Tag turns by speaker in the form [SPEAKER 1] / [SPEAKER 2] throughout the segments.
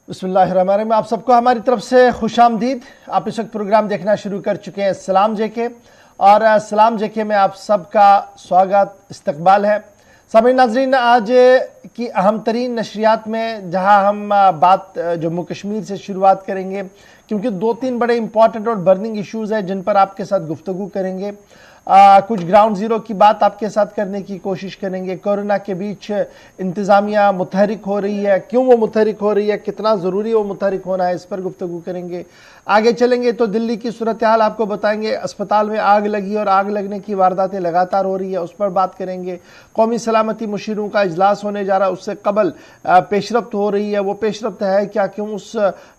[SPEAKER 1] बिस्मिल्लाहिर्रहमानिर्रहीम। आप सबको हमारी तरफ से खुशामदीद। आप इस वक्त प्रोग्राम देखना शुरू कर चुके हैं सलाम जेके, और सलाम जेके में आप सबका स्वागत इस्तकबाल है। सामीन नाज़रीन, आज की अहम तरीन नशरियात में जहां हम बात जम्मू कश्मीर से शुरुआत करेंगे, क्योंकि दो तीन बड़े इंपॉर्टेंट और बर्निंग इश्यूज़ हैं जिन पर आपके साथ गुफ्तगू करेंगे। कुछ ग्राउंड ज़ीरो की बात आपके साथ करने की कोशिश करेंगे। कोरोना के बीच इंतज़ामिया मुतहरिक हो रही है, क्यों वो मुतहरिक हो रही है, कितना ज़रूरी वो मुतहरिक होना है, इस पर गुफ्तगू करेंगे। आगे चलेंगे तो दिल्ली की सूरत हाल आपको बताएंगे। अस्पताल में आग लगी और आग लगने की वारदातें लगातार हो रही है, उस पर बात करेंगे। कौमी सलामती मुशीरों का इजलास होने जा रहा है, उससे कबल पेशरफ्त हो रही है, वो पेशरफ्त है क्या, क्यों उस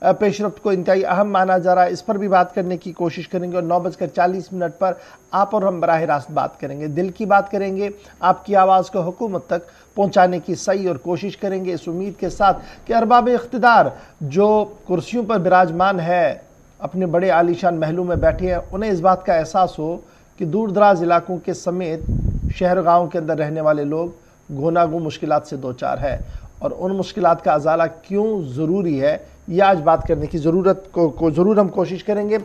[SPEAKER 1] पेशरफ्त को इंतहाई अहम माना जा रहा है, इस पर भी बात करने की कोशिश करेंगे। और 9:40 पर आप और हम बराह रास्त बात करेंगे, दिल की बात करेंगे, आपकी आवाज़ को हुकूमत तक पहुंचाने की सही और कोशिश करेंगे, इस उम्मीद के साथ कि अरबाब इख्तिदार जो कुर्सियों पर विराजमान है, अपने बड़े आलीशान महलों में बैठे हैं, उन्हें इस बात का एहसास हो कि दूर दराज इलाकों के समेत शहर गाँव के अंदर रहने वाले लोग गोनागो मुश्किलात से दो चार है, और उन मुश्किलात का अजाला क्यों ज़रूरी है, यह आज बात करने की ज़रूरत को ज़रूर हम कोशिश करेंगे।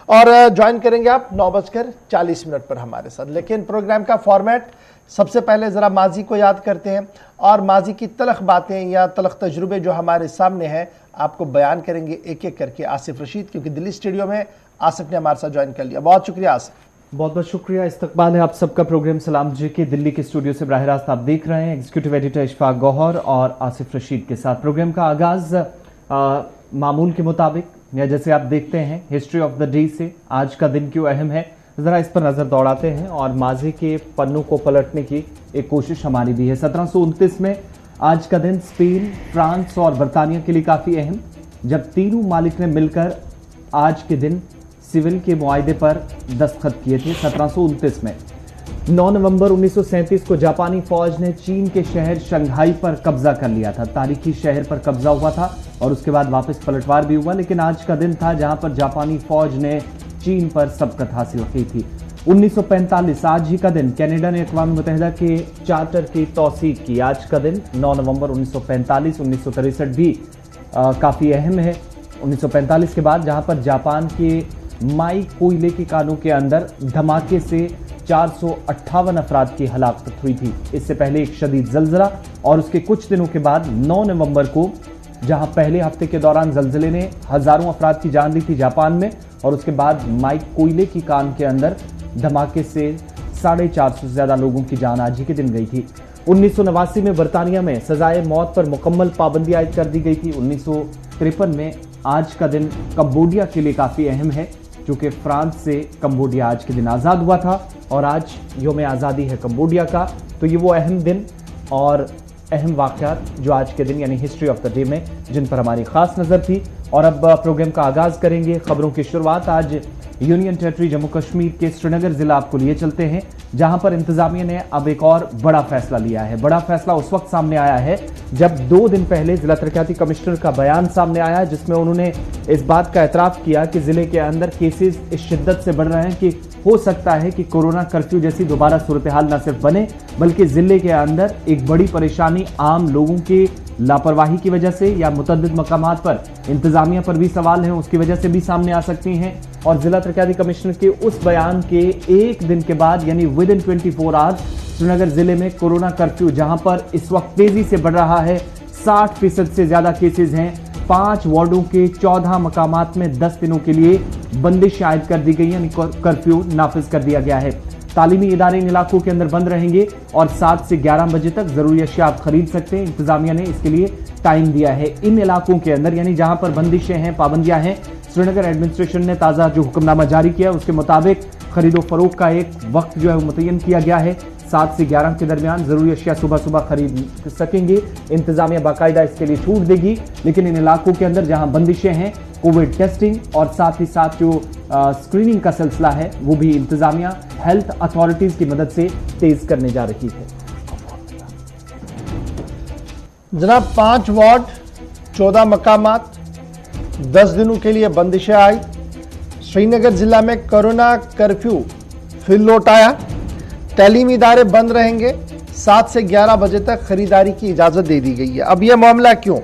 [SPEAKER 1] और ज्वाइन करेंगे आप 9:40 पर हमारे साथ। लेकिन प्रोग्राम का फॉर्मेट, सबसे पहले ज़रा माजी को याद करते हैं और माजी की तलख बातें या तलख तजुर्बे जो हमारे सामने हैं आपको बयान करेंगे एक एक करके आसिफ रशीद, क्योंकि दिल्ली स्टूडियो में आसिफ ने हमारे साथ ज्वाइन कर लिया। बहुत शुक्रिया आसिफ।
[SPEAKER 2] बहुत बहुत शुक्रिया। इस्तकबाल है आप सबका। प्रोग्राम सलाम जी के दिल्ली के स्टूडियो से बराह रास्त आप देख रहे हैं, एग्जीक्यूटिव एडिटर इशफाक गौहर और आसिफ रशीद के साथ। प्रोग्राम का आगाज मामूल के मुताबिक, या जैसे आप देखते हैं हिस्ट्री ऑफ द डे से, आज का दिन क्यों अहम है, ज़रा इस पर नज़र दौड़ाते हैं और माजी के पन्नों को पलटने की एक कोशिश हमारी भी है। 1729 में आज का दिन स्पेन, फ्रांस और बरतानिया के लिए काफ़ी अहम, जब तीनों मालिक ने मिलकर आज के दिन सिविल के मुआहदे पर दस्तखत किए थे 1729 में। 9 नवंबर 1937 को जापानी फौज ने चीन के शहर शंघाई पर कब्जा कर लिया था। तारीखी शहर पर कब्जा हुआ था और उसके बाद वापस पलटवार भी हुआ, लेकिन आज का दिन था जहां पर जापानी फौज ने चीन पर सबकत हासिल की थी। 1945 आज ही का दिन कनाडा ने अक़वाम मुत्तहिदा के चार्टर की तौसीक की। आज का दिन 9 नवंबर 1945। 1963 भी काफ़ी अहम है। 1945 के बाद जहां पर जापान के माई कोयले की कानों के अंदर धमाके से 458 अफराद की हलाकत हुई थी। इससे पहले एक शदीद जल्जला, और उसके कुछ दिनों के बाद 9 नवंबर को जहां पहले हफ्ते के दौरान जल्जले ने हजारों अफराद की जान ली थी जापान में, और उसके बाद माई कोयले की कान के अंदर धमाके से 450 से ज्यादा लोगों की जान आज ही के दिन गई थी। 1989 में बरतानिया में सजाए मौत पर मुकम्मल पाबंदी आयद कर दी गई थी। 1953 में आज का दिन कंबोडिया के लिए काफी अहम है, क्योंकि फ्रांस से कंबोडिया आज के दिन आज़ाद हुआ था और आज यौम आज़ादी है कंबोडिया का। तो ये वो अहम दिन और अहम वाक़यात जो आज के दिन यानी हिस्ट्री ऑफ द डे में जिन पर हमारी खास नज़र थी। और अब प्रोग्राम का आगाज़ करेंगे। खबरों की शुरुआत आज यूनियन टेरिटरी जम्मू कश्मीर के श्रीनगर जिला आपको लिए चलते हैं, जहां पर इंतजामिया ने अब एक और बड़ा फैसला लिया है। बड़ा फैसला उस वक्त सामने आया है जब 2 दिन पहले जिला तरक्याती कमिश्नर का बयान सामने आया, जिसमें उन्होंने इस बात का एतराफ़ किया कि जिले के अंदर केसेस इस शिद्दत से बढ़ रहे हैं कि हो सकता है कि कोरोना कर्फ्यू जैसी दोबारा सूरत हाल न सिर्फ बने, बल्कि जिले के अंदर एक बड़ी परेशानी आम लोगों के लापरवाही की वजह से या मुतअद्दिद मकामात पर इंतजामिया पर भी सवाल हैं, उसकी वजह से भी सामने आ सकती हैं। और जिला तरक्याती कमिश्नर के उस बयान के एक दिन के बाद यानी विद इन 24 आवर्स श्रीनगर जिले में कोरोना कर्फ्यू जहां पर इस वक्त तेजी से बढ़ रहा है, 60% से ज्यादा केसेज हैं, 5 वार्डों के 14 मकामात में 10 दिनों के लिए बंदिश आयद कर दी गई है, यानी कर्फ्यू नाफिज कर दिया गया है। तालीमी इदारे इन इलाकों के अंदर बंद रहेंगे और 7 से 11 बजे तक जरूरी अशिया आप खरीद सकते हैं। इंतजामिया ने इसके लिए टाइम दिया है। इन इलाकों के अंदर यानी जहां पर बंदिशें हैं, पाबंदियां हैं, श्रीनगर एडमिनिस्ट्रेशन ने ताज़ा जो हुक्मनामा जारी किया उसके मुताबिक खरीदो फरोख्त का एक वक्त जो है वो मुतय्यन किया गया है। 7 से 11 के दरमियान जरूरी अशिया सुबह सुबह खरीद सकेंगे। इंतजामिया बाकायदा इसके लिए छूट देगी, लेकिन इन इलाकों के अंदर जहां बंदिशें हैं, कोविड टेस्टिंग और साथ ही साथ जो स्क्रीनिंग का सिलसिला है वो भी इंतजामिया हेल्थ अथॉरिटीज की मदद से तेज करने जा रही है।
[SPEAKER 1] जनाब, 5 वार्ड, 14 मकामात, 10 दिनों के लिए बंदिशें आई। श्रीनगर जिला में कोरोना कर्फ्यू फिर लौट आया। तालीमी इदारे बंद रहेंगे, 7 से 11 बजे तक खरीदारी की इजाजत दे दी गई है। अब यह मामला क्यों?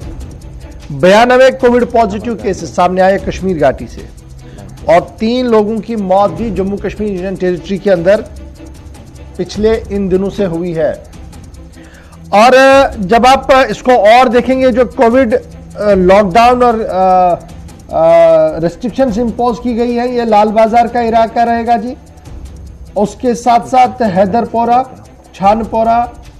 [SPEAKER 1] 92 कोविड पॉजिटिव केसेस सामने आए कश्मीर घाटी से और 3 लोगों की मौत भी जम्मू कश्मीर यूनियन टेरिटरी के अंदर पिछले इन दिनों से हुई है। और जब आप इसको और देखेंगे, जो कोविड लॉकडाउन और रेस्ट्रिक्शंस इंपोज की गई है, ये लाल बाजार का इलाका रहेगा जी। उसके साथ साथ हैदरपोरा, छानपोरा,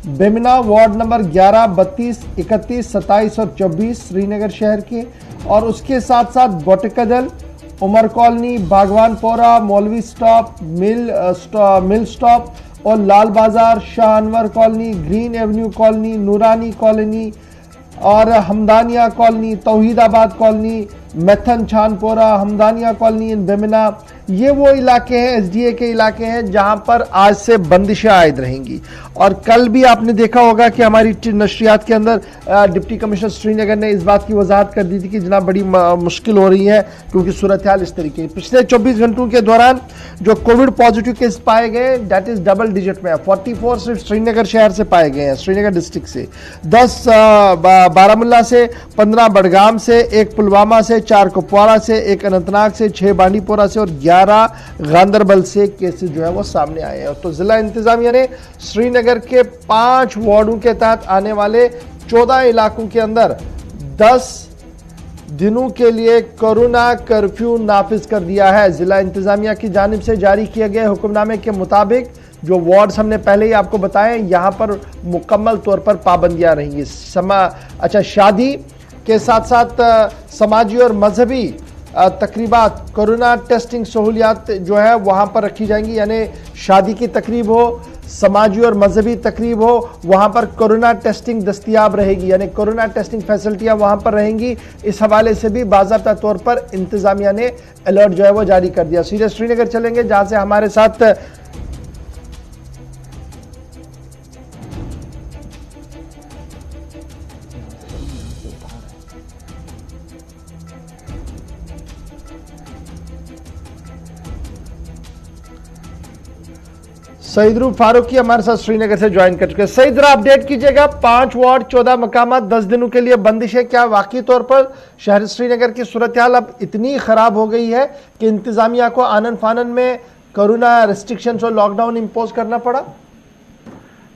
[SPEAKER 1] बेमिना वार्ड नंबर 11, 32, 31, 27 और 24 श्रीनगर शहर के, और उसके साथ साथ बोटकदल, उमर कॉलोनी, बागवानपोरा, मौलवी स्टॉप, मिल स्टॉप और Lal Bazar, Shah Anwar colony, green avenue colony, Noorani colony और Hamdania colony, Tauheedabad colony, Maithan Chanapora, Hamdania colony in Bemina, ये वो इलाके हैं, एसडीए के इलाके हैं जहां पर आज से बंदिशें आयद रहेंगी। और कल भी आपने देखा होगा कि हमारी नशरियात के अंदर डिप्टी कमिश्नर श्रीनगर ने इस बात की वजाहत कर दी थी कि जनाब बड़ी मुश्किल हो रही है क्योंकि सूरत हाल इस तरीके। पिछले 24 घंटों के दौरान जो कोविड पॉजिटिव केस पाए गए दैट इज डबल डिजिट में है। 44 सिर्फ श्रीनगर शहर से पाए गए हैं, श्रीनगर डिस्ट्रिक्ट से, 10 बारामुल्ला से, 15 बडगाम से, 1 पुलवामा से, 4 कुपवाड़ा से, 1 अनंतनाग से, 6 बांडीपोरा से और 11 गांदरबल से केसेस जो है वो सामने आए हैं। तो जिला इंतजामिया ने श्रीनगर के 5 वार्डों के तहत आने वाले 14 इलाकों के अंदर 10 दिनों के लिए कोरोना कर्फ्यू नाफिज कर दिया है। जिला इंतजामिया की जानिब से जारी किए गए हुक्मनामे के मुताबिक जो वार्ड्स हमने पहले ही आपको बताए, यहां पर मुकम्मल तौर पर पाबंदियां रहेंगी। शादी के साथ साथ समाजी और मजहबी तकरीबात, कोरोना टेस्टिंग सहूलियात जो है वहां पर रखी जाएंगी, यानी शादी की तकरीब हो, समाजी और मजहबी तकरीब हो, वहां पर कोरोना टेस्टिंग दस्तयाब रहेगी, यानी कोरोना टेस्टिंग फैसिलिटियां वहां पर रहेंगी। इस हवाले से भी बाज़ाब्ता तौर पर इंतजामिया ने अलर्ट जो है वो जारी कर दिया। सीधे श्रीनगर चलेंगे जहां से हमारे साथ सईद फारूकी हमारे साथ श्रीनगर से ज्वाइन कर चुके हैं। सईद, अपडेट कीजिएगा, 5 वार्ड 14 मकामात 10 दिनों के लिए बंदिश है। क्या वाकई तौर पर शहर श्रीनगर की सूरत हाल अब इतनी खराब हो गई है कि इंतजामिया को आनन फानन में कोरोना रेस्ट्रिक्शंस और लॉकडाउन इंपोज करना पड़ा?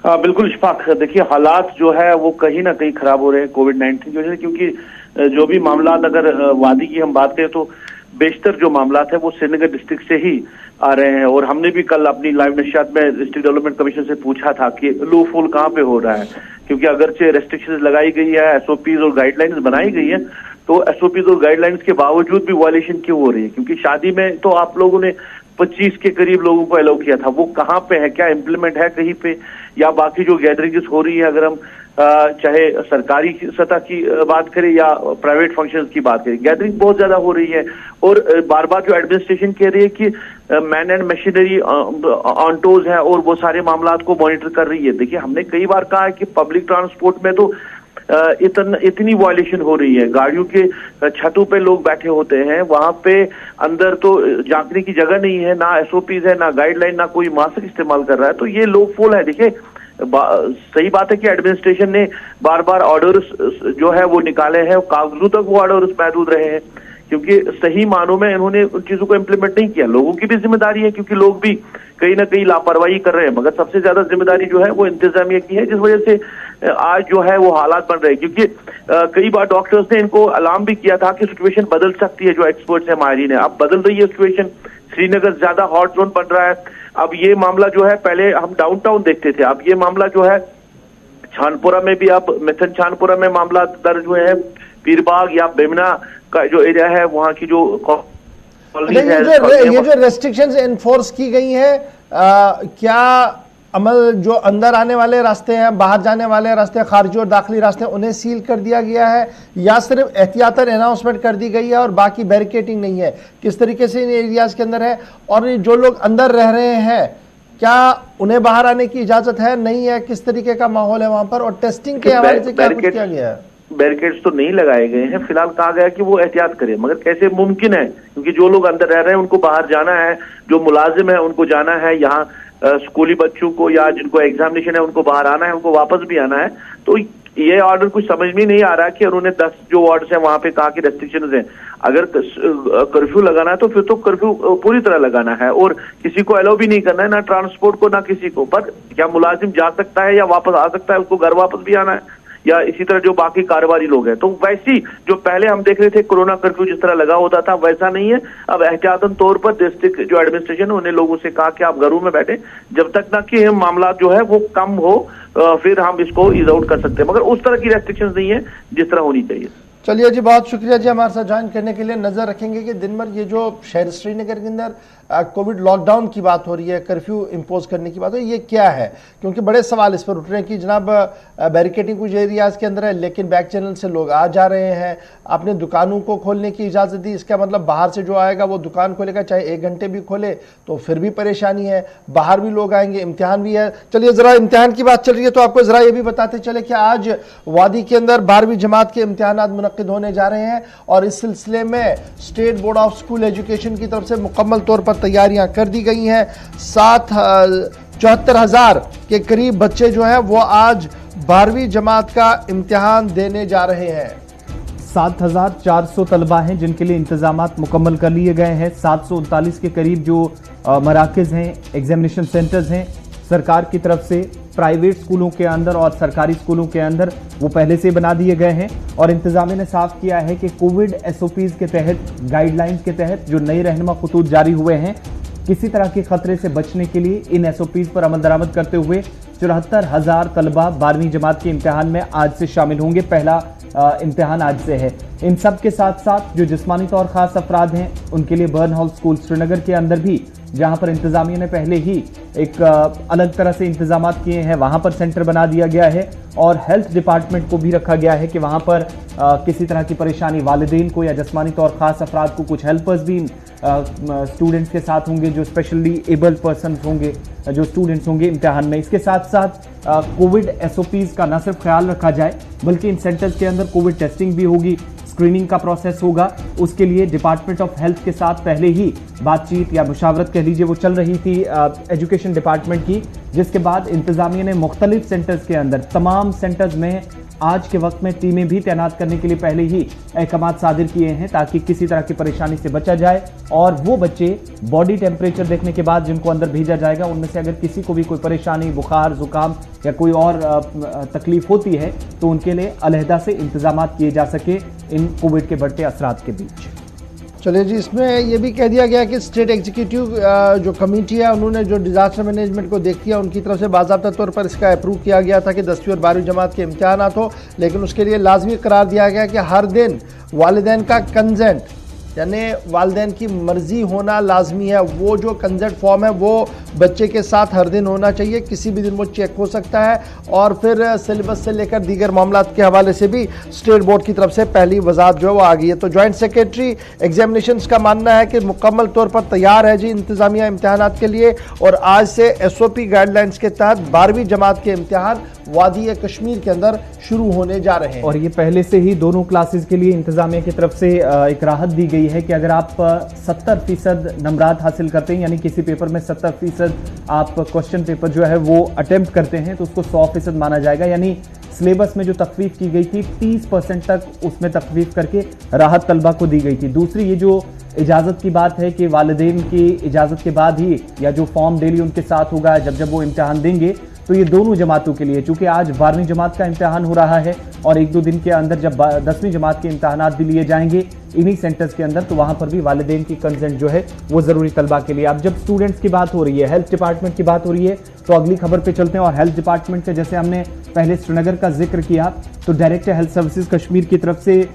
[SPEAKER 3] बिल्कुल इशफाक, देखिए हालात जो है वो कहीं ना कहीं खराब हो रहे हैं कोविड-19 की वजह से, क्योंकि जो भी मामला अगर वादी की हम बात करें तो बेशतर जो मामला है वो श्रीनगर डिस्ट्रिक्ट से ही आ रहे हैं। और हमने भी कल अपनी लाइव नशियात में डिस्ट्रिक्ट डेवलपमेंट कमीशन से पूछा था कि लो फूल कहाँ पे हो रहा है, क्योंकि अगरचे रेस्ट्रिक्शंस लगाई गई है, एसओपीज और गाइडलाइंस बनाई गई है, तो एसओपीज और गाइडलाइंस के बावजूद भी वायलेशन क्यों हो रही है? क्योंकि शादी में तो आप लोगों ने 25 के करीब लोगों को अलाउ किया था, वो कहाँ पे है? क्या इम्प्लीमेंट है कहीं पे? या बाकी जो गैदरिंग्स हो रही है, अगर हम चाहे सरकारी सतह की बात करें या प्राइवेट फंक्शंस की बात करें, गैदरिंग बहुत ज्यादा हो रही है। और बार बार जो एडमिनिस्ट्रेशन कह रही है कि man and machinery on toes है और वो सारे मामलात को मॉनिटर कर रही है। देखिए, हमने कई बार कहा है कि पब्लिक ट्रांसपोर्ट में तो इतनी वायलेशन हो रही है, गाड़ियों के छतों पे लोग बैठे होते हैं, वहां पे अंदर तो झांकने की जगह नहीं है, ना एसओपीज है, ना गाइडलाइन, ना कोई मास्क इस्तेमाल कर रहा है, तो ये लोग फुल है। देखिए, सही बात है कि एडमिनिस्ट्रेशन ने बार बार ऑर्डर्स जो है वो निकाले हैं, कागजों तक वो ऑर्डर्स महदूद रहे हैं, क्योंकि सही मानों में इन्होंने उन चीजों को इम्प्लीमेंट नहीं किया। लोगों की भी जिम्मेदारी है, क्योंकि लोग भी कहीं ना कहीं लापरवाही कर रहे हैं, मगर सबसे ज्यादा जिम्मेदारी जो है वो इंतजामिया की है, जिस वजह से आज जो है वो हालात बन रहे हैं। क्योंकि कई बार डॉक्टर्स ने इनको अलार्म भी किया था कि सिचुएशन बदल सकती है, जो एक्सपर्ट्स है माहिरीन है, अब बदल रही है सिचुएशन, श्रीनगर ज्यादा हॉट जोन बन रहा है। अब ये मामला जो है, पहले हम डाउनटाउन देखते थे, अब ये मामला जो है छानपुरा में भी, अब मिथन छानपुरा में मामला दर्ज हुए हैं, पीरबाग या बेमना का जो एरिया है वहां की जो
[SPEAKER 1] ये जो रेस्ट्रिक्शंस एनफोर्स की गई हैं, क्या अमल जो अंदर आने वाले रास्ते हैं, बाहर जाने वाले रास्ते, खारजी और दाखिली रास्ते, उन्हें सील कर दिया गया है या सिर्फ एहतियातन अनाउंसमेंट कर दी गई है और बाकी बैरिकेडिंग नहीं है? किस तरीके से इन एरियाज के अंदर है? और जो लोग अंदर रह रहे हैं, क्या उन्हें बाहर आने की इजाजत है, नहीं है? किस तरीके का माहौल है वहां पर? और टेस्टिंग के हवाले से क्या कुछ किया गया है?
[SPEAKER 3] बैरिकेड्स तो नहीं लगाए गए हैं, फिलहाल कहा गया कि वो एहतियात करें, मगर कैसे मुमकिन है? क्योंकि जो लोग अंदर रह रहे हैं उनको बाहर जाना है, जो मुलाजिम है उनको जाना है, यहाँ स्कूली बच्चों को या जिनको एग्जामिनेशन है उनको बाहर आना है, उनको वापस भी आना है, तो ये ऑर्डर कुछ समझ में नहीं आ रहा कि उन्होंने 10 जो वार्ड्स हैं वहां पे कहा कि रेस्ट्रिक्शंस हैं। अगर कर्फ्यू लगाना है तो फिर तो कर्फ्यू पूरी तरह लगाना है और किसी को अलाउ भी नहीं करना है, ना ट्रांसपोर्ट को ना किसी को। पर क्या मुलाजिम जा सकता है या वापस आ सकता है, उसको घर वापस भी आना है, या इसी तरह जो बाकी कारोबारी लोग हैं। तो वैसी जो पहले हम देख रहे थे कोरोना कर्फ्यू जिस तरह लगा होता था वैसा नहीं है। अब एहतियातन तौर पर डिस्ट्रिक्ट जो एडमिनिस्ट्रेशन है उन्हें लोगों से कहा कि आप घरों में बैठे, जब तक ना कि मामला जो है वो कम हो फिर हम इसको ईज आउट कर सकते हैं, मगर उस तरह की रेस्ट्रिक्शंस नहीं है जिस तरह होनी चाहिए।
[SPEAKER 1] चलिए जी, बहुत शुक्रिया जी हमारे साथ ज्वाइन करने के लिए। नजर रखेंगे कि दिन भर ये जो शहर श्रीनगर के अंदर कोविड लॉकडाउन की बात हो रही है, कर्फ्यू इंपोज करने की बात हो रही है, ये क्या है, क्योंकि बड़े सवाल इस पर उठ रहे हैं कि जनाब बैरिकेडिंग कुछ एरियाज के अंदर है लेकिन बैक चैनल से लोग आ जा रहे हैं, आपने दुकानों को खोलने की इजाजत दी, इसका मतलब बाहर से जो आएगा वो दुकान खोलेगा चाहे 1 घंटे भी खोले तो फिर भी परेशानी है, बाहर भी लोग आएंगे, इम्तिहान भी है। चलिए जरा इम्तिहान की बात चल रही है तो आपको जरा ये भी बताते चले कि आज वादी के अंदर 12वीं जमात के इम्तिहान मुनक्किद होने जा रहे हैं और इस सिलसिले में state board of school education की तरफ से मुकम्मल तौर पर तैयारियां कर दी गई हैं। 74,000 के करीब बच्चे जो हैं वो आज 12वीं जमात का इम्तिहान देने जा रहे हैं।
[SPEAKER 2] 7,400 तलबा हैं जिनके लिए इंतजामात मुकम्मल कर लिए गए हैं। 739 के करीब जो मराकज़ हैं, एग्जामिनेशन सेंटर्स हैं सरकार की तरफ से, प्राइवेट स्कूलों के अंदर और सरकारी स्कूलों के अंदर वो पहले से बना दिए गए हैं। और इंतजामिया ने साफ किया है कि कोविड SOPs के तहत, गाइडलाइंस के तहत जो नए रहनुमा खतूत जारी हुए हैं, किसी तरह के खतरे से बचने के लिए इन SOPs पर अमल दरामद करते हुए 74,000 तलबा 12वीं जमात के इम्तिहान में आज से शामिल होंगे। पहला इम्तिहान आज से है। इन सब के साथ साथ जो जिस्मानी तौर खास अफराद हैं उनके लिए बर्न हाउस स्कूल श्रीनगर के अंदर भी, जहां पर इंतजामिया ने पहले ही एक अलग तरह से इंतजाम किए हैं, वहां पर सेंटर बना दिया गया है। और हेल्थ डिपार्टमेंट को भी रखा गया है कि वहां पर किसी तरह की परेशानी वालिदैन को या जिस्मानी तौर खास अफराद को, कुछ हेल्पर्स भी स्टूडेंट्स के साथ होंगे जो स्पेशली एबल्ड पर्सन होंगे, जो स्टूडेंट्स होंगे इम्तिहान में। इसके साथ साथ कोविड SOPs का न सिर्फ ख्याल रखा जाए बल्कि इन सेंटर्स के अंदर कोविड टेस्टिंग भी होगी, स्क्रीनिंग का प्रोसेस होगा। उसके लिए डिपार्टमेंट ऑफ हेल्थ के साथ पहले ही बातचीत या मुशावरत कह लीजिए वो चल रही थी एजुकेशन डिपार्टमेंट की, जिसके बाद इंतजामिया ने मुख्तलिफ सेंटर्स के अंदर, तमाम सेंटर्स में आज के वक्त में टीमें भी तैनात करने के लिए पहले ही अहकामात सादिर किए हैं ताकि किसी तरह की परेशानी से बचा जाए। और वो बच्चे बॉडी टेम्परेचर देखने के बाद जिनको अंदर भेजा जाएगा, उनमें से अगर किसी को भी कोई परेशानी, बुखार, जुकाम या कोई और तकलीफ होती है तो उनके लिए अलहदा से इंतजाम किए जा सके इन कोविड के बढ़ते असरात के बीच।
[SPEAKER 1] चलिए जी, इसमें यह भी कह दिया गया कि स्टेट एग्जीक्यूटिव जो कमेटी है उन्होंने जो डिजास्टर मैनेजमेंट को देखती है उनकी तरफ से बाज़ाब्ता तौर पर इसका अप्रूव किया गया था कि 10वीं और 12वीं जमात के इम्तिहानात हो, लेकिन उसके लिए लाजमी करार दिया गया कि हर दिन वालिदैन का कंसेंट, यानी वालिदैन की मर्जी होना लाजमी है। वो जो कंसेंट फॉर्म है वो बच्चे के साथ हर दिन होना चाहिए, किसी भी दिन वो चेक हो सकता है। और फिर सिलेबस से लेकर दीगर मामलात के हवाले से भी स्टेट बोर्ड की तरफ से पहली वजाहत जो है वो आ गई है। तो जॉइंट सेक्रेटरी एग्जामिनेशंस का मानना है कि मुकम्मल तौर पर तैयार है जी इंतजामिया इम्तिहानात के लिए, और आज से SOP गाइडलाइंस के तहत 12वीं जमात के इम्तिहान वादी कश्मीर के अंदर शुरू होने जा रहे हैं।
[SPEAKER 2] और ये पहले से ही दोनों क्लासेस के लिए इंतजामिया की तरफ से एक राहत दी गई है कि अगर आप 70% नंबरात हासिल करते हैं, यानी किसी पेपर में 70% आप क्वेश्चन पेपर जो है वो अटेम्प्ट करते हैं, तो उसको 100% माना जाएगा। यानी सिलेबस में जो तखफीफ की गई थी 30% तक उसमें तखफीफ करके राहत तलबा को दी गई थी। दूसरी ये जो इजाज़त की बात है कि वालिदैन की इजाज़त के बाद ही या जो फॉर्म डेली उनके साथ होगा जब वो इम्तिहान देंगे, तो ये दोनों जमातों के लिए, चूंकि आज 12वीं जमात का इम्तिहान हो रहा है और 1-2 दिन के अंदर जब 10वीं जमात के इम्तिहानात भी लिए जाएंगे इन्हीं सेंटर्स के अंदर, तो वहां पर भी वालिदैन की कंसेंट जो है वो जरूरी तलबा के लिए। अब जब स्टूडेंट्स की बात हो रही है, हेल्थ डिपार्टमेंट की बात हो रही है, तो अगली खबर पे चलते हैं। और हेल्थ डिपार्टमेंट से जैसे हमने पहले श्रीनगर का जिक्र किया, तो डायरेक्टर हेल्थ सर्विसेज कश्मीर की तरफ से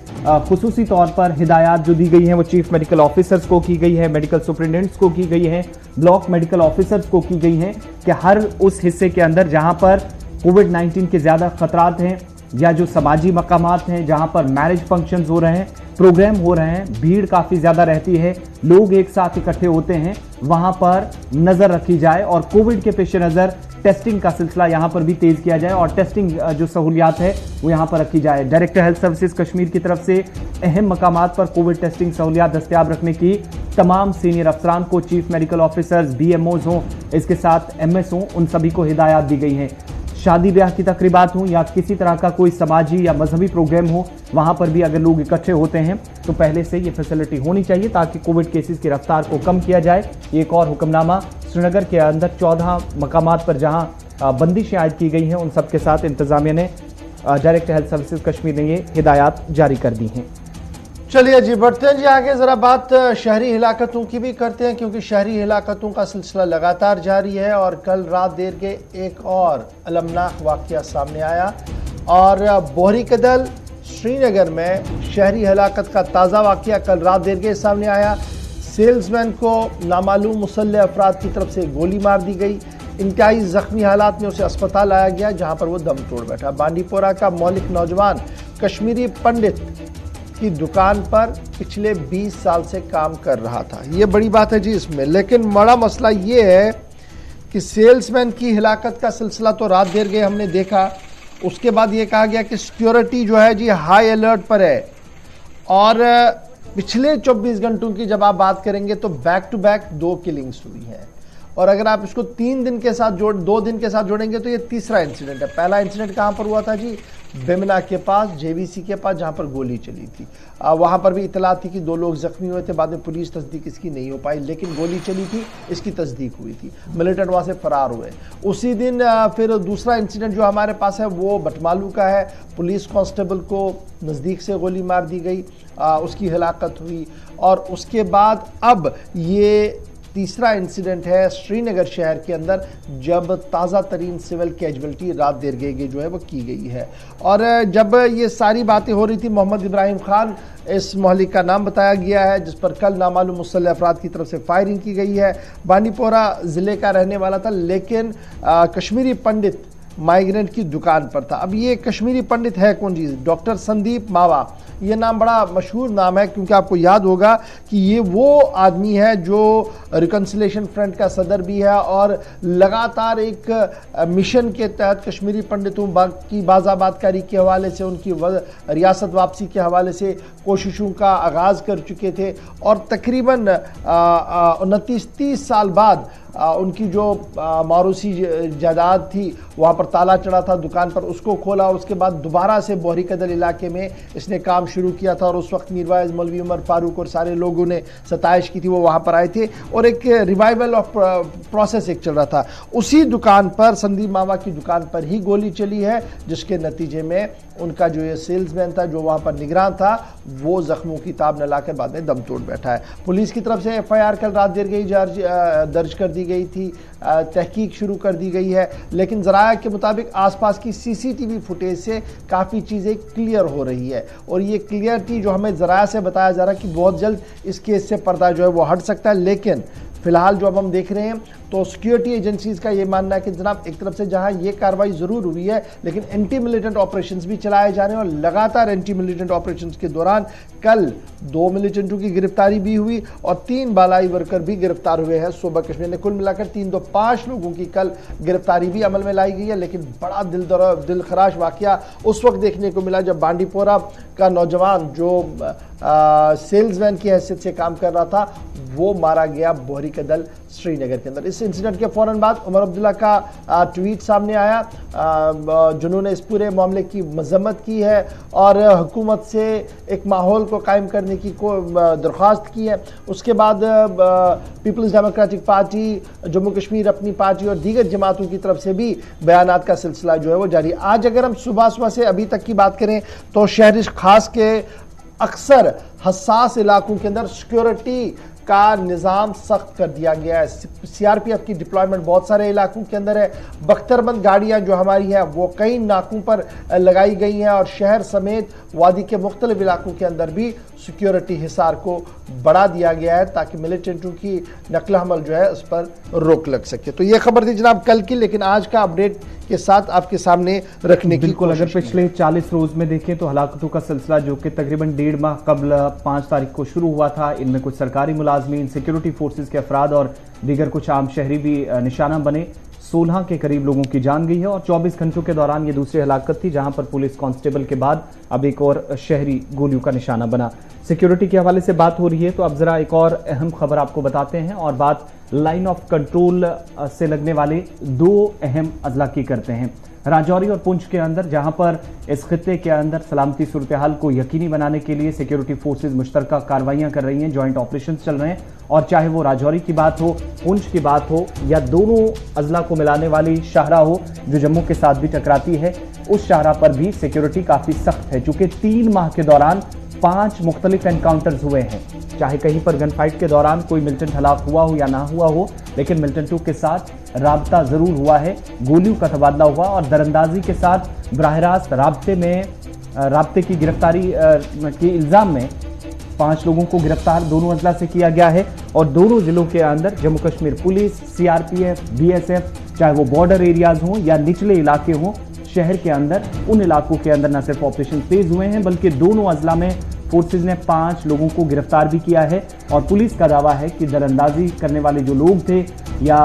[SPEAKER 2] खुसूसी तौर पर हिदायत जो दी गई है वो चीफ मेडिकल ऑफिसर्स को की गई है, मेडिकल सुपरिटेंडेंट्स को की गई है, ब्लॉक मेडिकल ऑफिसर्स को की गई है कि हर उस हिस्से के अंदर जहां पर कोविड-19 के ज्यादा खतरात हैं या जो समाजी मकामात हैं, जहां पर मैरिज फंक्शंस हो रहे हैं, प्रोग्राम हो रहे हैं, भीड़ काफी ज्यादा रहती है, लोग एक साथ इकट्ठे होते हैं, वहां पर नजर रखी जाए और कोविड के पेश नजर टेस्टिंग का सिलसिला यहां पर भी तेज किया जाए और टेस्टिंग जो सहूलियात है वो यहां पर रखी जाए। डायरेक्टर हेल्थ सर्विसेज कश्मीर की तरफ से अहम मकामात पर कोविड टेस्टिंग सहूलियात दस्तयाब रखने की तमाम सीनियर अफसरान को, चीफ मेडिकल ऑफिसर्स, BMOs हों, इसके साथ MS हों, उन सभी को हिदायत दी गई है। शादी ब्याह की तकरीबात हों या किसी तरह का कोई समाजी या मजहबी प्रोग्राम हो, वहां पर भी अगर लोग इकट्ठे होते हैं तो पहले से ये फैसिलिटी होनी चाहिए ताकि कोविड केसेस की रफ्तार को कम किया जाए। एक और हुक्मनामा, श्रीनगर के अंदर 14 मकामात पर जहां बंदिशें आयद की गई हैं उन सबके साथ इंतजामिया ने, डायरेक्टर हेल्थ सर्विसेज कश्मीर ने ये हिदायत जारी कर दी हैं।
[SPEAKER 1] चलिए जी, बढ़ते हैं जी आगे। जरा बात शहरी हिलाकतों की भी करते हैं, क्योंकि शहरी हिलाकतों का सिलसिला लगातार जारी है और कल रात देर के एक और अलमनाक वाकया सामने आया और बोहरी कदल श्रीनगर में शहरी हिलाकत का ताज़ा वाकया कल रात देर के सामने आया। सेल्समैन को नामालूम मुसल्लह अफराद की तरफ से गोली मार दी गई। इंतहाई जख्मी हालात में उसे अस्पताल लाया गया, जहां पर वो दम तोड़ बैठा। बांडीपोरा का मौलिक नौजवान कश्मीरी पंडित की दुकान पर पिछले 20 साल से काम कर रहा था। ये बड़ी बात है जी इसमें, लेकिन बड़ा मसला ये है कि सेल्समैन की हिलाकत का सिलसिला तो रात देर गए हमने देखा, उसके बाद ये कहा गया कि सिक्योरिटी जो है जी हाई अलर्ट पर है और पिछले 24 घंटों की जब आप बात करेंगे तो बैक टू बैक 2 किलिंग्स हुई हैं और अगर आप इसको 2 दिन के साथ जोड़ेंगे तो ये तीसरा इंसिडेंट है। पहला इंसिडेंट कहां पर हुआ था जी? बेमना के पास, जेवीसी के पास, जहां पर गोली चली थी। वहां पर भी इतला थी कि 2 लोग जख्मी हुए थे। बाद में पुलिस तस्दीक इसकी नहीं हो पाई, लेकिन गोली चली थी, इसकी तस्दीक हुई थी। मिलिटेंट वहां से फरार हुए। उसी दिन फिर दूसरा इंसिडेंट जो हमारे पास है वो बटमालू का है। पुलिस कांस्टेबल को नज़दीक से गोली मार दी गई, उसकी हलाकत हुई और उसके बाद अब ये तीसरा इंसिडेंट है श्रीनगर शहर के अंदर, जब ताज़ा तरीन सिविल कैजुअल्टी रात देर गए जो है वो की गई है। और जब ये सारी बातें हो रही थी, मोहम्मद इब्राहिम खान इस मोहल्लिक का नाम बताया गया है, जिस पर कल नामालूम मुसल्लह अफराद की तरफ से फायरिंग की गई है। बांडीपोरा ज़िले का रहने वाला था, लेकिन कश्मीरी पंडित माइग्रेंट की दुकान पर था। अब ये कश्मीरी पंडित है कौन जी? डॉक्टर संदीप मावा। ये नाम बड़ा मशहूर नाम है, क्योंकि आपको याद होगा कि ये वो आदमी है जो रिकन्सिलेशन फ्रंट का सदर भी है और लगातार एक मिशन के तहत कश्मीरी पंडितों की बाज़ाबादकारी के हवाले से, उनकी रियासत वापसी के हवाले से कोशिशों का आगाज़ कर चुके थे और तकरीबन 29-30 साल बाद उनकी जो मारूसी जायदाद थी वहाँ पर ताला चढ़ा था दुकान पर, उसको खोला और उसके बाद दोबारा से बोहरी कदल इलाके में इसने काम शुरू किया था और उस वक्त मीरवाइज, मौलवी उमर फारूक और सारे लोगों ने सताइश की थी, वो वहाँ पर आए थे और एक रिवाइवल ऑफ प्रोसेस एक चल रहा था। उसी दुकान पर, संदीप मावा की दुकान पर ही गोली चली है, जिसके नतीजे में उनका जो ये सेल्समैन था जो वहाँ पर निगरान था वो जख्मों की ताब न लाकर बाद में दम तोड़ बैठा है। पुलिस की तरफ से FIR कल रात देर गई दर्ज कर दी गई थी, तहकीक शुरू कर दी गई है, लेकिन ज़राया के मुताबिक आसपास की CCTV फुटेज से काफ़ी चीज़ें क्लियर हो रही है और ये क्लियरिटी जो हमें ज़राया से बताया जा रहा है कि बहुत जल्द इस केस से पर्दा जो है वो हट सकता है। लेकिन फिलहाल जो अब हम देख रहे हैं तो सिक्योरिटी एजेंसीज का ये मानना है कि जनाब एक तरफ से जहां ये कार्रवाई ज़रूर हुई है, लेकिन एंटी मिलिटेंट ऑपरेशंस भी चलाए जा रहे हैं और लगातार एंटी मिलिटेंट ऑपरेशंस के दौरान कल 2 मिलिटेंटों की गिरफ्तारी भी हुई और 3 बालाई वर्कर भी गिरफ्तार हुए हैं सूबा कश्मीर ने। कुल मिलाकर 5 लोगों की कल गिरफ्तारी भी अमल में लाई गई है। लेकिन बड़ा दिलखराश वाकया उस वक्त देखने को मिला जब बांडीपोरा का नौजवान जो सेल्समैन की हैसियत से काम कर रहा था वो मारा गया बोहरी कदल श्रीनगर के अंदर। इस इंसिडेंट के फौरन बाद उमर अब्दुल्ला का ट्वीट सामने आया जिन्होंने इस पूरे मामले की मजम्मत की है और हुकूमत से एक माहौल को कायम करने की दरख्वास्त की है। उसके बाद पीपल्स डेमोक्रेटिक पार्टी, जम्मू कश्मीर अपनी पार्टी और दीगर जमातों की तरफ से भी बयानात का सिलसिला जो है वो जारी। आज अगर हम सुबह से अभी तक की बात करें तो शहर खास के अक्सर हसास इलाकों के अंदर सिक्योरिटी का निज़ाम सख्त कर दिया गया है। CRPF की डिप्लॉयमेंट बहुत सारे इलाकों के अंदर है। बख्तरबंद गाड़ियां जो हमारी हैं वो कई नाकों पर लगाई गई हैं और शहर समेत वादी के मुख्तलिफ इलाकों के अंदर भी सिक्योरिटी हिसार को बढ़ा दिया गया है ताकि मिलिटेंटों की नकल हमल जो है उस पर रोक लग सके। तो ये खबर थी जनाब कल की, लेकिन आज का अपडेट के साथ आपके सामने रखने की
[SPEAKER 2] बिल्कुल। अगर पिछले 40 रोज में देखें तो हलाकतों का सिलसिला जो कि तकरीबन 1.5 माह कबल 5 तारीख को शुरू हुआ था, इनमें कुछ सरकारी मुलाजमीन, सिक्योरिटी फोर्सेज के अफराद और दीगर कुछ आम शहरी भी निशाना बने। 16 के करीब लोगों की जान गई है और 24 घंटों के दौरान ये दूसरी हलाकत थी जहां पर पुलिस कांस्टेबल के बाद अब एक और शहरी गोलियों का निशाना बना। सिक्योरिटी के हवाले से बात हो रही है तो अब जरा एक और अहम खबर आपको बताते हैं और बात लाइन ऑफ कंट्रोल से लगने वाले 2 अहम अजला की करते हैं। राजौरी और पुंछ के अंदर, जहां पर इस खित्ते के अंदर सलामती सूरत हाल को यकीनी बनाने के लिए सिक्योरिटी फोर्सेज मुश्तरका कार्रवाइयां कर रही हैं, ज्वाइंट ऑपरेशन चल रहे हैं। और चाहे वो राजौरी की बात हो, पुंछ की बात हो, या दोनों अजला को मिलाने वाली शाहरा हो जो जम्मू के साथ भी टकराती है, उस शाहरा पर भी सिक्योरिटी काफी सख्त है, चूंकि 3 माह के दौरान 5 मुख्तलिफ एनकाउंटर्स हुए हैं। चाहे कहीं पर गन फाइट के दौरान कोई मिलिटेंट हलाक हुआ हो या ना हुआ हो, लेकिन मिलिटेंटों के साथ राब्ता जरूर हुआ है, गोलियों का तबादला हुआ और दरअंदाजी के साथ बराह रास्त राब्ते की गिरफ्तारी के इल्जाम में 5 लोगों को गिरफ्तार दोनों अजला से किया गया है। और दोनों जिलों के अंदर Jammu Kashmir police, CRPF, BSF, चाहे वो बॉर्डर एरियाज हों या निचले इलाके हों, शहर के अंदर उन इलाकों के अंदर न सिर्फ ऑपरेशन तेज हुए हैं, बल्कि दोनों अजला में फोर्सेज ने 5 लोगों को गिरफ्तार भी किया है। और पुलिस का दावा है कि दरअंदाजी करने वाले जो लोग थे या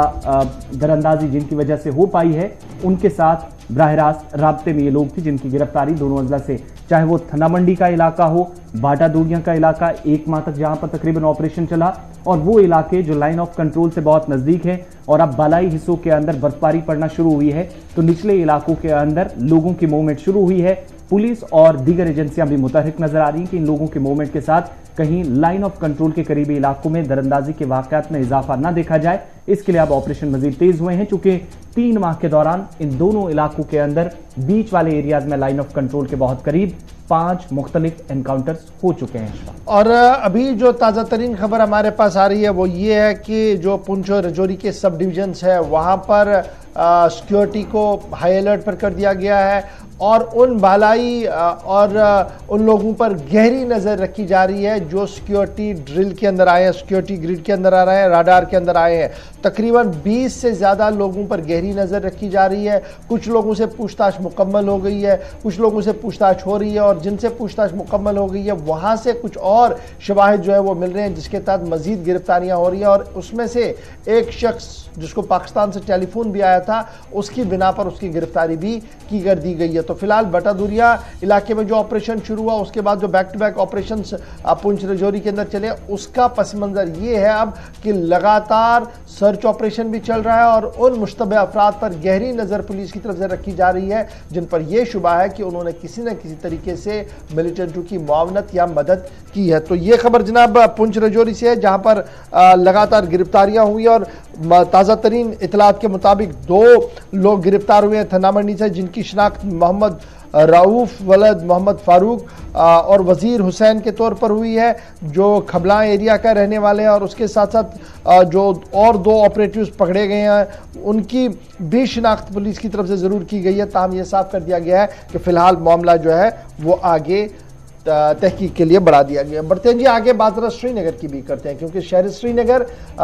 [SPEAKER 2] दरअंदाजी जिनकी वजह से हो पाई है, उनके साथ बराह रास्त राब्ते में ये लोग थे जिनकी गिरफ्तारी दोनों अजला से, चाहे वो थना मंडी का इलाका हो, बाटा दूरिया का इलाका, 1 माह तक जहां पर तकरीबन ऑपरेशन चला, और वो इलाके जो लाइन ऑफ कंट्रोल से बहुत नजदीक है और अब बालाई हिस्सों के अंदर बर्फबारी पड़ना शुरू हुई है, तो निचले इलाकों के अंदर लोगों की मूवमेंट शुरू हुई है। पुलिस और दीगर एजेंसियां भी मुतहरिक नजर आ रही हैं कि इन लोगों के मूवमेंट के साथ कहीं लाइन ऑफ कंट्रोल के करीबी इलाकों में दरअंदाजी के वाकयात में इजाफा ना देखा जाए। इसके लिए अब ऑपरेशन मजीद तेज हुए हैं, चूंकि 3 माह के दौरान इन दोनों इलाकों के अंदर बीच वाले एरियाज में लाइन ऑफ कंट्रोल के बहुत करीब 5 मुख्तलिफ एनकाउंटर्स हो चुके हैं।
[SPEAKER 1] और अभी जो ताज़ा तरीन खबर हमारे पास आ रही है वो ये है कि जो पुंछ और राजौरी के सब डिविजन्स है वहाँ पर सिक्योरिटी को हाई अलर्ट पर कर दिया गया है और उन बालाई और उन लोगों पर गहरी नज़र रखी जा रही है जो सिक्योरिटी ड्रिल के अंदर आए हैं, सिक्योरिटी ग्रिड के अंदर आ रहे हैं, राडार के अंदर आए हैं। तकरीबन 20 से ज़्यादा लोगों पर गहरी नज़र रखी जा रही है। कुछ लोगों से पूछताछ मुकम्मल हो गई है, कुछ लोगों से पूछताछ हो रही है, और जिनसे पूछताछ मुकम्मल हो गई है वहाँ से कुछ और शवाहिद जो है वो मिल रहे हैं जिसके तहत मज़ीद गिरफ्तारियाँ हो रही हैं। और उसमें से एक शख्स जिसको पाकिस्तान से टेलीफोन भी आया था, उसकी बिना पर उसकी गिरफ्तारी भी की कर दी गई है। तो फिलहाल बटादूरिया इलाके में जो ऑपरेशन शुरू हुआ, उसके बाद जो back to back operation Poonch Rajouri के अंदर चले, उसका पस मंजर ये है अब कि लगातार सर्च ऑपरेशन भी चल रहा है और उन मुश्तबे अफराद पर गहरी नज़र पुलिस की तरफ से रखी जा रही है जिन पर यह शुबा है कि उन्होंने किसी न किसी तरीके से मिलिटेंटों की मुआवनत या मदद की है। तो ये खबर जनाब पुंछ राजौरी से है जहां पर लगातार गिरफ्तारियां हुई और ताज़ा तरीन इतलात के मुताबिक 2 लोग गिरफ्तार हुए हैं थना मंडी से, जिनकी शिनाख्त मोहम्मद राऊफ वलद मोहम्मद फारूक और वजीर हुसैन के तौर पर हुई है जो खबला एरिया का रहने वाले हैं। और उसके साथ साथ जो और 2 ऑपरेटिव्स पकड़े गए हैं उनकी भी शिनाख्त पुलिस की तरफ से ज़रूर की गई है। ताहम यह साफ कर दिया गया है कि फ़िलहाल मामला जो है वो आगे तहकीक के लिए बढ़ा दिया गया। बढ़ते हैं जी आगे, बात जरा श्रीनगर की भी करते हैं क्योंकि शहर श्रीनगर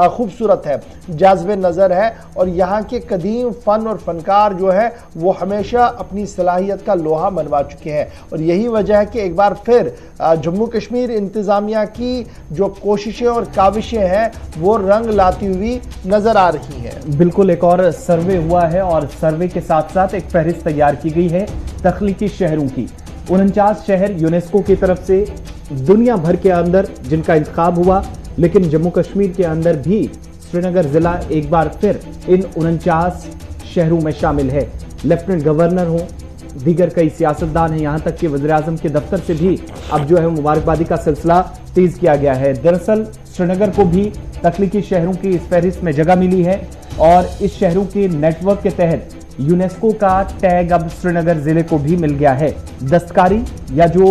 [SPEAKER 1] खूबसूरत है, जाज़बे नज़र है और यहाँ के कदीम फ़न और फ़नकार जो है वो हमेशा अपनी सलाहियत का लोहा मनवा चुके हैं। और यही वजह है कि एक बार फिर जम्मू कश्मीर इंतज़ामिया की जो कोशिशें और काविशें हैं वो रंग लाती हुई नज़र आ रही हैं।
[SPEAKER 2] बिल्कुल, एक और सर्वे हुआ है और सर्वे के साथ साथ एक फहरिस्त तैयार की गई है तख्लीकी शहरों की। 49 शहर यूनेस्को की तरफ से दुनिया भर के अंदर जिनका इंतखाब हुआ, लेकिन जम्मू कश्मीर के अंदर भी श्रीनगर जिला एक बार फिर इन 49 शहरों में शामिल है। लेफ्टिनेंट गवर्नर हो, दीगर कई सियासतदान हैं, यहाँ तक कि वज़ीर आज़म के दफ्तर से भी अब जो है मुबारकबादी का सिलसिला तेज किया गया है। दरअसल श्रीनगर को भी तख्लीकी शहरों की इस फहरिस्त में जगह मिली है और इस शहरों के नेटवर्क के तहत यूनेस्को का टैग अब श्रीनगर जिले को भी मिल गया है। दस्तकारी या जो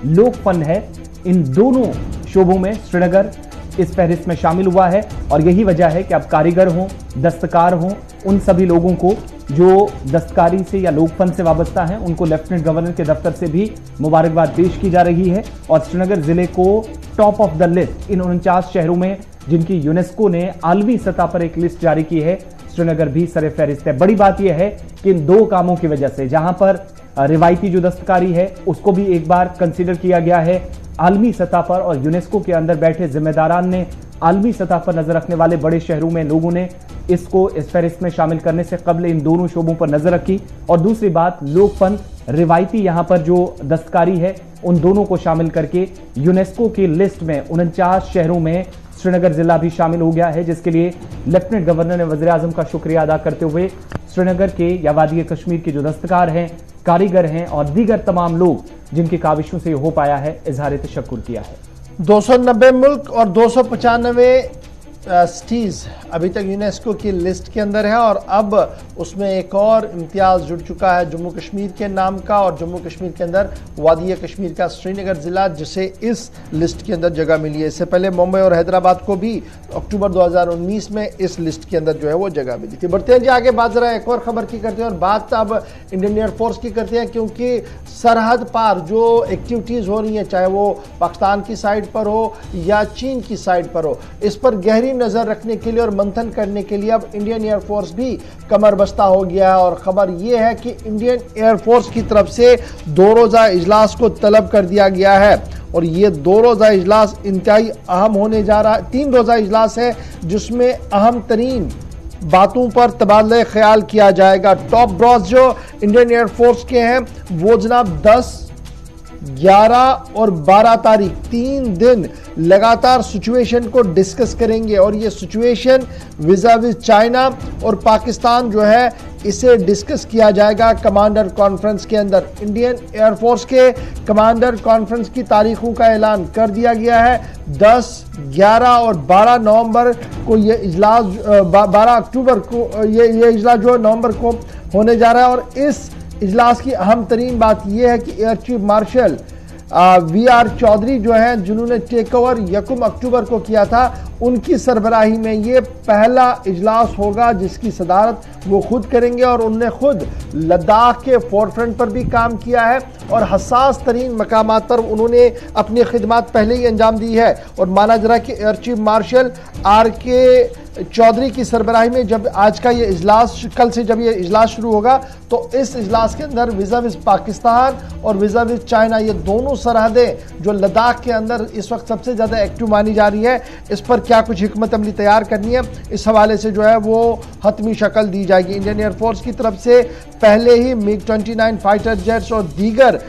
[SPEAKER 2] लोक फन है, इन दोनों शोबों में श्रीनगर इस फहरिस्त में शामिल हुआ है और यही वजह है कि अब कारीगर हों, दस्तकार हों, उन सभी लोगों को जो दस्तकारी से या लोक फन से वाबस्ता हैं उनको लेफ्टिनेंट गवर्नर के दफ्तर से भी मुबारकबाद पेश की जा रही है। और श्रीनगर जिले को टॉप ऑफ द लिस्ट इन 49 शहरों में जिनकी यूनेस्को ने आलमी सतह पर एक लिस्ट जारी की है, श्रीनगर भी सरे फहरिस्त है। बड़ी बात यह है कि इन 2 कामों की वजह से जहां पर रिवायती जो दस्तकारी है उसको भी एक बार कंसीडर किया गया है आलमी सतह पर, और यूनेस्को के अंदर बैठे जिम्मेदारान ने आलमी सतह पर नजर रखने वाले बड़े शहरों में लोगों ने इसको इस फहरिस्त में शामिल करने से कबल इन दोनों शोबों पर नजर रखी। और दूसरी बात, लोक फन रिवायती यहाँ पर जो दस्तकारी है उन दोनों को शामिल करके यूनेस्को की लिस्ट में 49 शहरों में श्रीनगर जिला भी शामिल हो गया है, जिसके लिए लेफ्टिनेंट गवर्नर ने वज़ीर आज़म का शुक्रिया अदा करते हुए श्रीनगर के या वादी कश्मीर के जो दस्तकार हैं, कारीगर हैं और दीगर तमाम लोग जिनकी काविशों से हो पाया है, इजहार तशक्कुर किया है।
[SPEAKER 1] 290 मुल्क और 295 सिटीज अभी तक यूनेस्को की लिस्ट के अंदर है और अब उसमें एक और इम्तियाज जुड़ चुका है जम्मू कश्मीर के नाम का, और जम्मू कश्मीर के अंदर वादी कश्मीर का श्रीनगर जिला जिसे इस लिस्ट के अंदर जगह मिली है। इससे पहले मुंबई और हैदराबाद को भी अक्टूबर 2019 में इस लिस्ट के अंदर जो है वो जगह मिली थी। बढ़ते हैं जी आगे, बात जरा एक और खबर की करते हैं और बात अब इंडियन एयरफोर्स की करते हैं, क्योंकि सरहद पार जो एक्टिविटीज हो रही हैं, चाहे वो पाकिस्तान की साइड पर हो या चीन की साइड पर हो, इस पर गहरी नजर रखने के लिए और मंथन करने के लिए अब इंडियन एयरफोर्स भी कमर बस्ता हो गया है। और खबर यह है कि इंडियन एयरफोर्स की तरफ से 2 रोजा इजलास को तलब कर दिया गया है और ये 2 रोजा इजलास इंतहाई अहम होने जा रहा है। 3 रोजा इजलास है जिसमें अहम तरीन बातों पर तबादला ख्याल किया जाएगा। टॉप ब्रॉस जो इंडियन एयरफोर्स के हैं वो जनाब 10, 11 और 12 तारीख 3 दिन लगातार सिचुएशन को डिस्कस करेंगे और ये सिचुएशन विज़ाविज़ चाइना और पाकिस्तान जो है इसे डिस्कस किया जाएगा कमांडर कॉन्फ्रेंस के अंदर। इंडियन एयरफोर्स के कमांडर कॉन्फ्रेंस की तारीखों का ऐलान कर दिया गया है। 10, 11 और 12 नवंबर को ये इजलास, 12 अक्टूबर को ये इजलास जो नवंबर को होने जा रहा है और इस इजलास की अहम तरीन बात यह है कि air chief marshal VR Chaudhari जो हैं जिन्होंने टेक ओवर 1 अक्टूबर को किया था, उनकी सरबराही में ये पहला इजलास होगा जिसकी सदारत वो खुद करेंगे और उनने खुद लद्दाख के फोरफ्रंट पर भी काम किया है और हसास तरीन मकामात पर उन्होंने अपनी खिदमत पहले ही अंजाम दी है। और माना जरा कि air chief marshal RK Chaudhari की सरबराही में जब आज का ये इजलास, कल से जब ये इजलास शुरू होगा तो इस इजलास के अंदर विज़ाविज़ पाकिस्तान और विज़ाविज़ चाइना, ये दोनों सरहदें जो लद्दाख के अंदर इस वक्त सबसे ज़्यादा एक्टिव मानी जा रही है, इस पर क्या कुछ हिकमत अमली तैयार करनी है, इस हवाले से जो है वो हतमी शक्ल दी जाएगी। इंडियन एयरफोर्स की तरफ से पहले ही MiG-29 फाइटर जेट्स और दीगर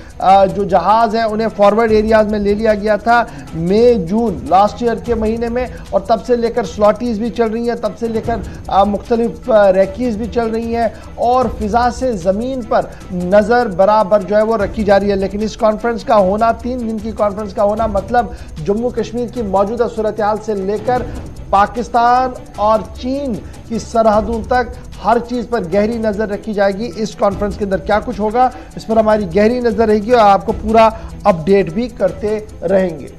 [SPEAKER 1] जो जहाज़ हैं उन्हें फॉरवर्ड एरियाज में ले लिया गया था मई जून लास्ट ईयर के महीने में, और तब से लेकर स्लॉटीज भी चल रही हैं, तब से लेकर मुख्तलिफ रैकीज भी चल रही हैं और फिजा से ज़मीन पर नज़र बराबर जो है वो रखी जा रही है। लेकिन इस कॉन्फ्रेंस का होना, 3 दिन की कॉन्फ्रेंस का होना, मतलब जम्मू कश्मीर की मौजूदा सूरत हाल से लेकर पाकिस्तान और चीन की सरहदों तक हर चीज़ पर गहरी नज़र रखी जाएगी। इस कॉन्फ्रेंस के अंदर क्या कुछ होगा इस पर हमारी गहरी नज़र रहेगी और आपको पूरा अपडेट भी करते रहेंगे।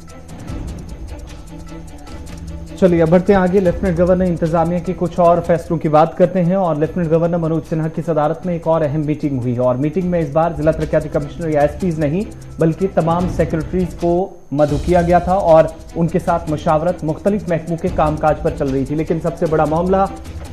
[SPEAKER 2] चलिए बढ़ते हैं आगे। लेफ्टिनेंट गवर्नर इंतजामिया के कुछ और फैसलों की बात करते हैं और लेफ्टिनेंट गवर्नर मनोज सिन्हा की सदारत में एक और अहम मीटिंग हुई है और मीटिंग में इस बार जिला तरक्याती कमिश्नर या SPs नहीं बल्कि तमाम सेक्रेटरीज को मदऊ किया गया था और उनके साथ मशावरत मुख्तलिफ महकमों के कामकाज पर चल रही थी। लेकिन सबसे बड़ा मामला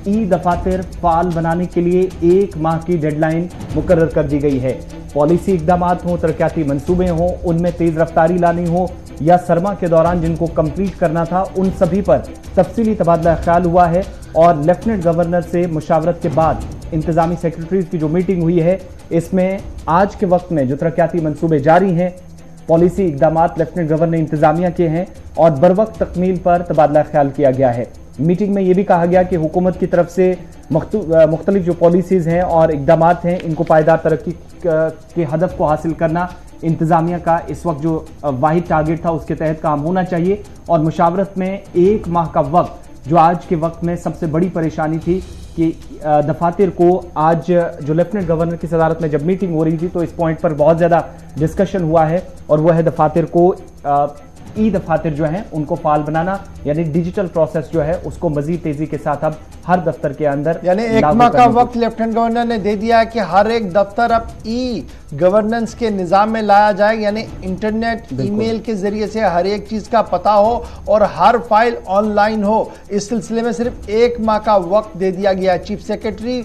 [SPEAKER 2] दफातर फाल बनाने के लिए 1 माह की डेडलाइन मुकर्रर कर दी गई है। पॉलिसी इकदाम हो, तरक्याती मंसूबे हों, उनमें तेज रफ्तारी लानी हो या सरमा के दौरान जिनको कंप्लीट करना था, उन सभी पर तफसीली तबादला ख्याल हुआ है। और लेफ्टिनेंट गवर्नर से मुशावरत के बाद इंतजामी सेक्रेटरीज की जो मीटिंग हुई है, इसमें आज के वक्त में जो तरक्याती मंसूबे जारी हैं, पॉलिसी इकदाम लेफ्टिनेंट गवर्नर ने इंतजामिया के हैं और बरवक्त तकमील पर तबादला ख्याल किया गया है। मीटिंग में यह भी कहा गया कि हुकूमत की तरफ से मुख्तलिफ जो पॉलिसीज हैं और इकदाम हैं, इनको पायदार तरक्की के हदफ को हासिल करना इंतजामिया का इस वक्त जो वाहिद टारगेट था उसके तहत काम होना चाहिए। और मुशावरत में 1 माह का वक्त, जो आज के वक्त में सबसे बड़ी परेशानी थी कि दफातर को, आज जो लेफ्टिनेंट गवर्नर की सदारत में जब मीटिंग हो रही थी तो इस पॉइंट पर बहुत ज़्यादा डिस्कशन हुआ है और वह है दफातर को दफातर जो है उनको फाल बनाना, यानी डिजिटल प्रोसेस जो है उसको मजीद तेजी के साथ अब हर दफ्तर के अंदर,
[SPEAKER 1] यानी 1 माह का वक्त लेफ्टिनेंट गवर्नर ने दे दिया है कि हर एक दफ्तर अब गवर्नेंस के निज़ाम में लाया जाए, यानी इंटरनेट, ईमेल के जरिए से हर एक चीज़ का पता हो और हर फाइल ऑनलाइन हो। इस सिलसिले में सिर्फ 1 माह का वक्त दे दिया गया है। चीफ सेक्रेटरी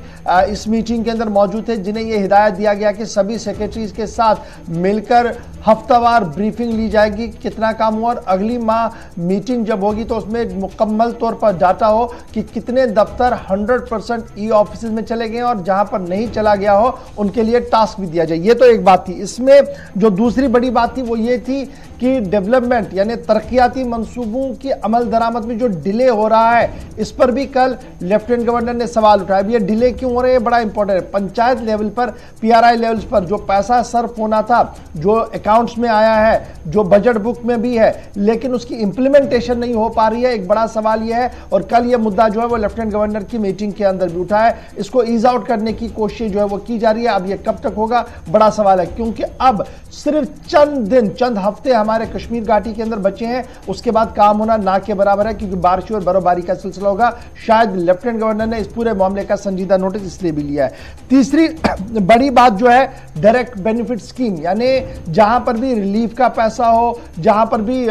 [SPEAKER 1] इस मीटिंग के अंदर मौजूद थे, जिन्हें यह हिदायत दिया गया कि सभी सेक्रेटरीज के साथ मिलकर हफ्तावार ब्रीफिंग ली जाएगी, कितना काम काम हुआ और अगली माह मीटिंग जब होगी तो उसमें मुकम्मल तौर पर डाटा हो कि कितने दफ्तर 100% ई ऑफिस में चले गए और जहां पर नहीं चला गया हो उनके लिए टास्क भी दिया जाए। ये तो एक बात थी। इसमें जो दूसरी बड़ी बात थी वो ये थी कि डेवलपमेंट यानी तरक्याती मंसूबों की अमल दरामद में जो डिले हो रहा है इस पर भी कल लेफ्टिनेंट गवर्नर ने सवाल उठाया। अब ये डिले क्यों हो रहे हैं, बड़ा इंपॉर्टेंट है। पंचायत लेवल पर, पीआरआई लेवल्स पर जो पैसा सर्फ होना था, जो अकाउंट्स में आया है, जो बजट बुक में भी है, लेकिन उसकी इंप्लीमेंटेशन नहीं हो पा रही है, एक बड़ा सवाल यह है। और कल ये मुद्दा जो है वो लेफ्टिनेंट गवर्नर की मीटिंग के अंदर भी उठा है। इसको ईज आउट करने की कोशिश जो है वो की जा रही है। अब ये कब तक होगा, बड़ा सवाल है, क्योंकि अब सिर्फ चंद हफ्ते हमारे कश्मीर घाटी के अंदर बचे हैं, उसके बाद काम होना ना के बराबर है, क्योंकि बारिश और बर्फबारी का सिलसिला होगा। शायद लेफ्टिनेंट गवर्नर ने इस पूरे मामले का संजीदा नोटिस इसलिए भी लिया है। तीसरी बड़ी बात जो है डायरेक्ट बेनिफिट स्कीम, यानी जहां पर भी रिलीफ का पैसा हो, जहां पर भी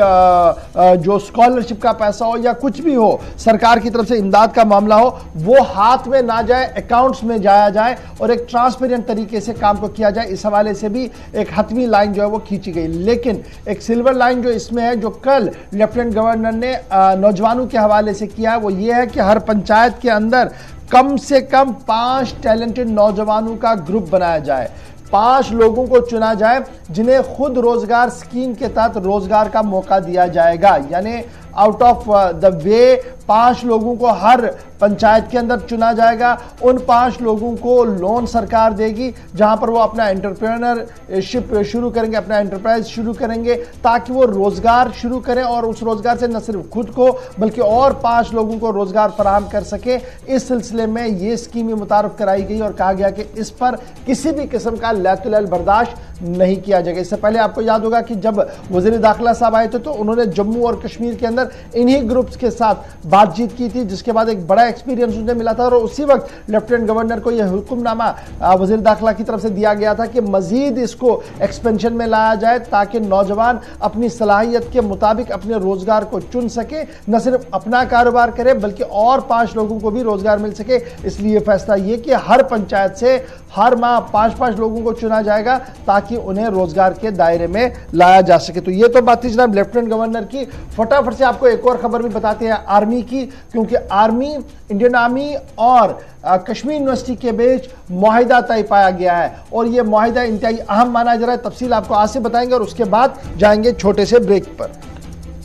[SPEAKER 1] जो स्कॉलरशिप का पैसा हो या कुछ भी हो, सरकार की तरफ से इमदाद का मामला हो, वो हाथ में ना जाए, अकाउंट्स में जाया जाए और एक ट्रांसपेरेंट तरीके से काम को किया जाए। इस हवाले से भी एक हतमी लाइन जो है वो खींची गई। लेकिन एक सिल्वर लाइन जो इसमें है, जो कल लेफ्टिनेंट गवर्नर ने नौजवानों के हवाले से किया है, वो ये है कि हर पंचायत के अंदर कम से कम 5 टैलेंटेड नौजवानों का ग्रुप बनाया जाए। 5 लोगों को चुना जाए जिन्हें खुद रोजगार स्कीम के तहत रोजगार का मौका दिया जाएगा। यानी आउट ऑफ द वे 5 लोगों को हर पंचायत के अंदर चुना जाएगा। उन 5 लोगों को लोन सरकार देगी जहां पर वो अपना एंटरप्रेन्योरशिप शुरू करेंगे, अपना एंटरप्राइज शुरू करेंगे, ताकि वो रोजगार शुरू करें और उस रोजगार से न सिर्फ खुद को बल्कि और 5 लोगों को रोजगार फराहम कर सके। इस सिलसिले में ये स्कीम मुतारफ कराई गई और कहा गया कि इस पर किसी भी किस्म का लैतुलैल बर्दाश्त नहीं किया जाएगा। इससे पहले आपको याद होगा कि जब वजीर दाखिला साहब आए थे तो उन्होंने जम्मू और कश्मीर के अंदर इन्हीं ग्रुप्स के साथ बातचीत की थी, जिसके बाद एक बड़ा एक्सपीरियंस उन्हें मिला था और उसी वक्त लेफ्टिनेंट गवर्नर को यह हुक्मनामा वजीर दाखिला की तरफ से दिया गया था कि मजीद इसको एक्सपेंशन में लाया जाए ताकि नौजवान अपनी सलाहियत के मुताबिक अपने रोजगार को चुन सके, न सिर्फ अपना कारोबार करे बल्कि और 5 लोगों को भी रोजगार मिल सके। इसलिए फैसला यह कि हर पंचायत से हर माह 5-5 लोगों को चुना जाएगा ताकि उन्हें रोजगार के दायरे में लाया जा सके। तो ये तो बात थी जनाब लेफ्टिनेंट गवर्नर की। फटाफट से आपको एक और खबर भी बताते हैं आर्मी की, क्योंकि आर्मी, इंडियन आर्मी और कश्मीर यूनिवर्सिटी के बीच मुआहिदा तय पाया गया है और यह मुआहिदा इंतहाई अहम माना जा रहा है। तफसील आपको आज से बताएंगे और उसके बाद जाएंगे छोटे से ब्रेक पर।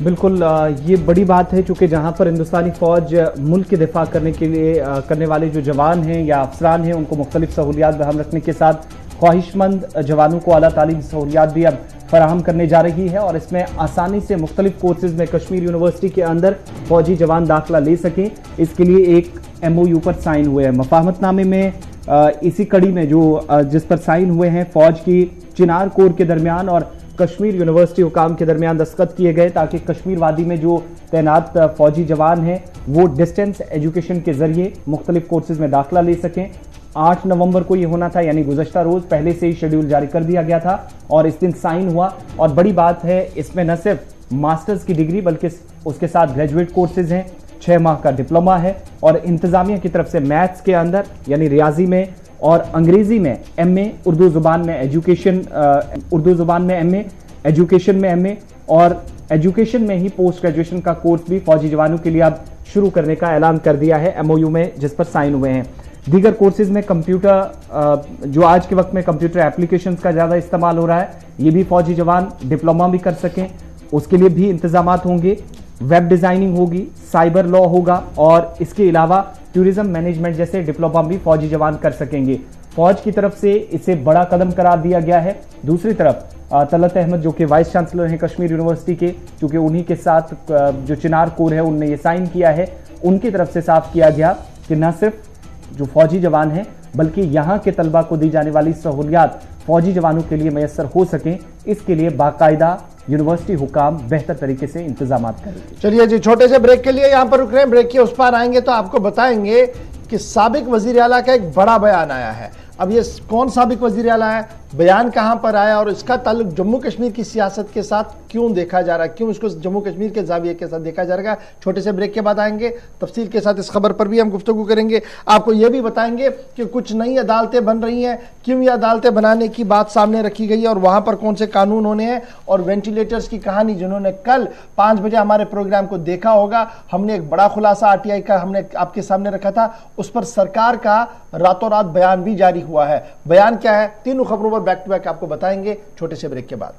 [SPEAKER 2] बिल्कुल, ये बड़ी बात है चूंकि जहां पर हिंदुस्तानी फौज मुल्क के दिफा करने के लिए करने वाले जो जवान हैं या अफसरान हैं उनको मुख्तलिफ सहूलियात बहाल रखने के साथ ख्वाहिशमंद जवानों को आला तालीम सहूलियात भी अब फराहम करने जा रही है और इसमें आसानी से मुख्तलिफ कोर्सेज में कश्मीर यूनिवर्सिटी के अंदर फौजी जवान दाखिला ले सकें, इसके लिए एक MOU पर साइन हुए हैं। मफाहमतनामे में इसी कड़ी में जिस पर साइन हुए हैं फौज की चिनार कोर के दरमियान और कश्मीर यूनिवर्सिटी हुकाम के दरमियान दस्तखत किए गए ताकि कश्मीर वादी में जो तैनात फौजी जवान हैं वो डिस्टेंस एजुकेशन के जरिए मुख्तलिफ कोर्सेज में दाखिला ले सकें। 8 नवंबर को ये होना था, यानी गुज़श्ता रोज पहले से ही शेड्यूल जारी कर दिया गया था और इस दिन साइन हुआ। और बड़ी बात है, इसमें न सिर्फ मास्टर्स की डिग्री बल्कि उसके साथ ग्रेजुएट कोर्सेज हैं, 6 माह का डिप्लोमा है और इंतजामिया की तरफ से मैथ्स के अंदर यानी रियाजी में और अंग्रेजी में MA, उर्दू जुबान में एजुकेशन, उर्दू जुबान में MA, एजुकेशन में MA और एजुकेशन में ही पोस्ट ग्रेजुएशन का कोर्स भी फौजी जवानों के लिए अब शुरू करने का ऐलान कर दिया है MOU में, जिस पर साइन हुए हैं। दीगर कोर्सेज में कंप्यूटर, जो आज के वक्त में कंप्यूटर एप्लीकेशंस का ज़्यादा इस्तेमाल हो रहा है, ये भी फौजी जवान डिप्लोमा भी कर सकें, उसके लिए भी इंतजामात होंगे। वेब डिज़ाइनिंग होगी, साइबर लॉ होगा और इसके अलावा टूरिज्म मैनेजमेंट जैसे डिप्लोमा भी फौजी जवान कर सकेंगे। फौज की तरफ से इसे बड़ा कदम करार दिया गया है। दूसरी तरफ तलत अहमद जो कि वाइस चांसलर हैं कश्मीर यूनिवर्सिटी के, चूंकि उन्हीं के साथ जो चिनार कोर है उनने ये साइन किया है, उनकी तरफ से साफ किया गया कि न सिर्फ जो फौजी जवान हैं बल्कि यहाँ के तलबा को दी जाने वाली सहूलियात फौजी जवानों के लिए मैसर हो सकें, इसके लिए बाकायदा यूनिवर्सिटी हुकाम बेहतर तरीके से इंतजाम करेंगे।
[SPEAKER 1] चलिए जी, छोटे से ब्रेक के लिए यहाँ पर रुक रहे हैं। ब्रेक के उस पार आएंगे तो आपको बताएंगे कि साबिक वजीर आला का एक बड़ा बयान आया है। अब ये कौन साबिक वजीर आला है बयान कहां पर आया और इसका ताल्लुक जम्मू कश्मीर की सियासत के साथ क्यों देखा जा रहा है, क्यों इसको जम्मू कश्मीर के जाविये के साथ देखा जा रहा है। छोटे से ब्रेक के बाद आएंगे, तफसील के साथ इस खबर पर भी हम गुफ्तगू करेंगे। आपको यह भी बताएंगे कि कुछ नई अदालतें बन रही हैं, क्यों ये अदालतें बनाने की बात सामने रखी गई है और वहां पर कौन से कानून होने हैं, और वेंटिलेटर्स की कहानी जिन्होंने कल 5 बजे हमारे प्रोग्राम को देखा होगा, हमने एक बड़ा खुलासा आरटीआई का हमने आपके सामने रखा था, उस पर सरकार का रातों रात बयान भी जारी हुआ है। बयान क्या है, तीनों खबरों पर बैक टू बैक आपको बताएंगे छोटे से ब्रेक के बाद।